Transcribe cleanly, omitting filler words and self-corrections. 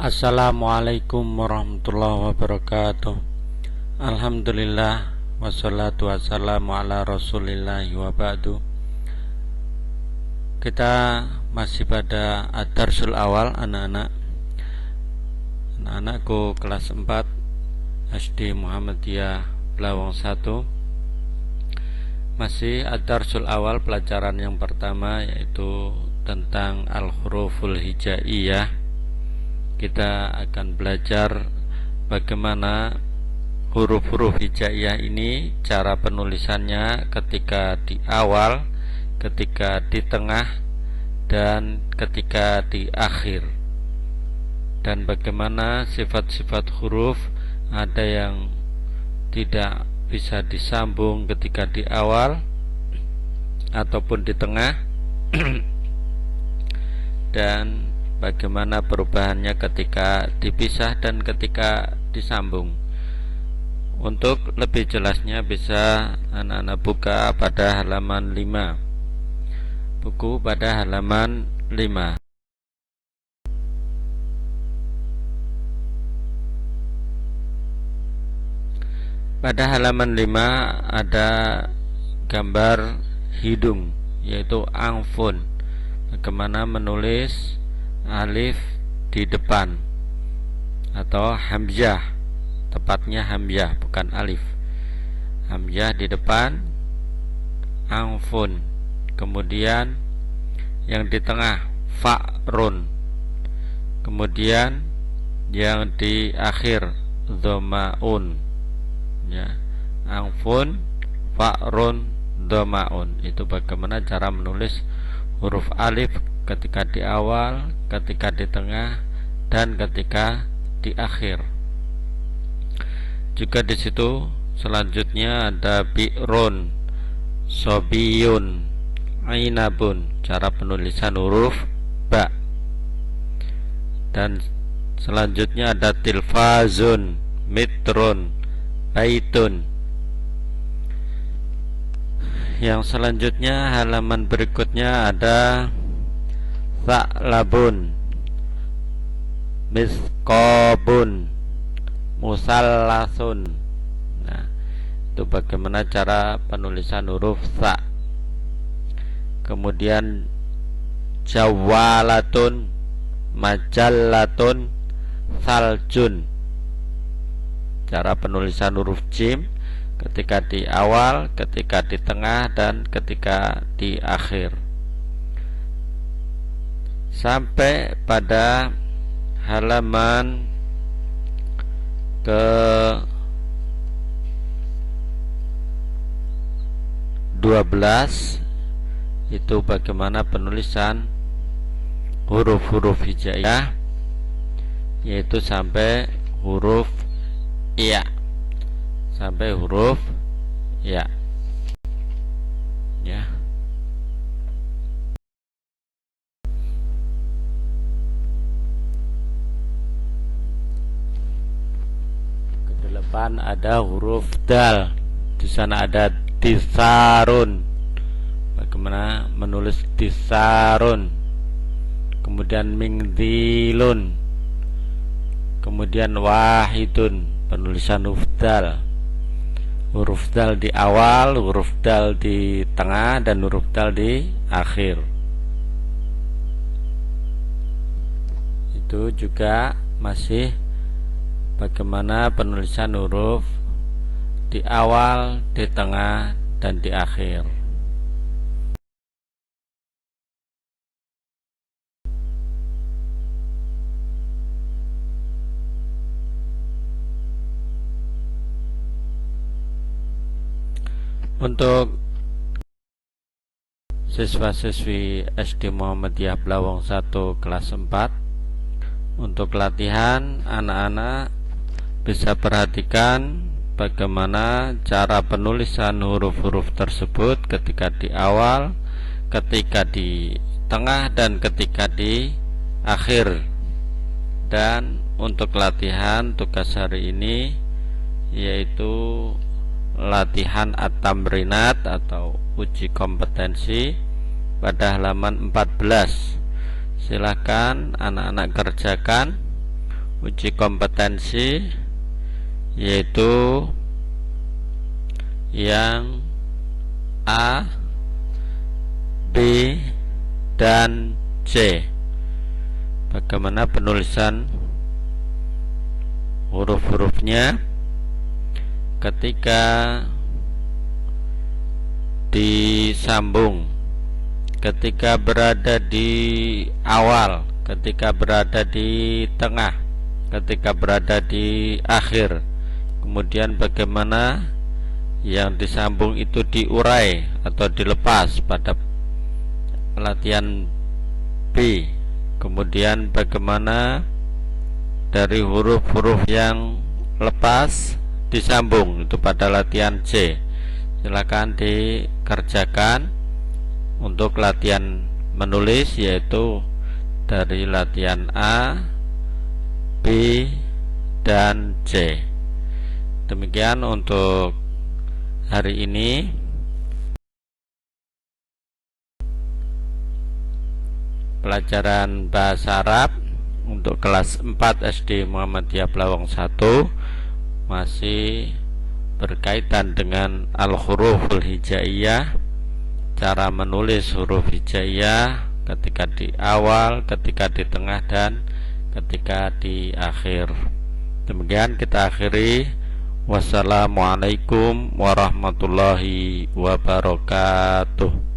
Assalamualaikum warahmatullahi wabarakatuh. Alhamdulillah wassalatu wassalamu ala rasulillah wa ba'du. Kita masih pada ad-darsul awal anak-anakku kelas 4 SD Muhammadiyah Blawang 1. Masih ad-darsul awal, pelajaran yang pertama yaitu tentang al-huruful hijaiyah. Kita akan belajar bagaimana huruf-huruf hijaiyah ini, cara penulisannya ketika di awal, ketika di tengah, dan ketika di akhir, dan bagaimana sifat-sifat huruf ada yang tidak bisa disambung ketika di awal ataupun di tengah dan bagaimana perubahannya ketika dipisah dan ketika disambung. Untuk lebih jelasnya bisa anak-anak buka pada halaman 5. Buku pada halaman 5. Pada halaman 5 ada gambar hidung, yaitu angfun. Bagaimana menulis alif di depan atau hamzah, tepatnya hamzah bukan alif. Hamzah di depan, angfun. Kemudian yang di tengah fa'run. Kemudian yang di akhir dhama'un. Ya, angfun, fa'run, dhama'un. Itu bagaimana cara menulis huruf alif ketika di awal, ketika di tengah, dan ketika di akhir. Juga di situ selanjutnya ada bi'run, sobiyun, ainabun, cara penulisan huruf ba. Dan selanjutnya ada tilfazun, mitrun, baitun. Yang selanjutnya halaman berikutnya ada sa'labun, misqabun, musallasun. Nah, itu bagaimana cara penulisan huruf sa. Kemudian jawalatun, majallatun, saljun, cara penulisan huruf jim ketika di awal, ketika di tengah, dan ketika di akhir. Sampai pada halaman ke 12 itu bagaimana penulisan huruf-huruf hijaiyah, yaitu sampai huruf ya, sampai huruf ya. Ya. Ke depan ada huruf dal. Di sana ada disarun. Bagaimana menulis disarun? Kemudian mingdilun. Kemudian wahidun, penulisan huruf dal. Huruf dal di awal, huruf dal di tengah, dan huruf dal di akhir. Itu juga masih bagaimana penulisan huruf di awal, di tengah, dan di akhir. Untuk siswa-siswi SD Muhammadiyah Blawang 1 kelas 4, untuk latihan anak-anak bisa perhatikan bagaimana cara penulisan huruf-huruf tersebut ketika di awal, ketika di tengah, dan ketika di akhir. Dan untuk latihan tugas hari ini yaitu latihan at-tamrinat atau uji kompetensi pada halaman 14. Silahkan anak-anak kerjakan uji kompetensi, yaitu yang A, B, dan C. Bagaimana penulisan huruf-hurufnya ketika disambung, ketika berada di awal, ketika berada di tengah, ketika berada di akhir. Kemudian bagaimana yang disambung itu diurai atau dilepas pada latihan B. Kemudian bagaimana dari huruf-huruf yang lepas disambung itu pada latihan C. Silakan dikerjakan untuk latihan menulis, yaitu dari latihan A, B, dan C. Demikian untuk hari ini. Pelajaran bahasa Arab untuk kelas 4 SD Muhammadiyah Blawang 1 masih berkaitan dengan al-huruful hijaiyah, cara menulis huruf hijaiyah ketika di awal, ketika di tengah, dan ketika di akhir. Demikian kita akhiri. Wassalamualaikum warahmatullahi wabarakatuh.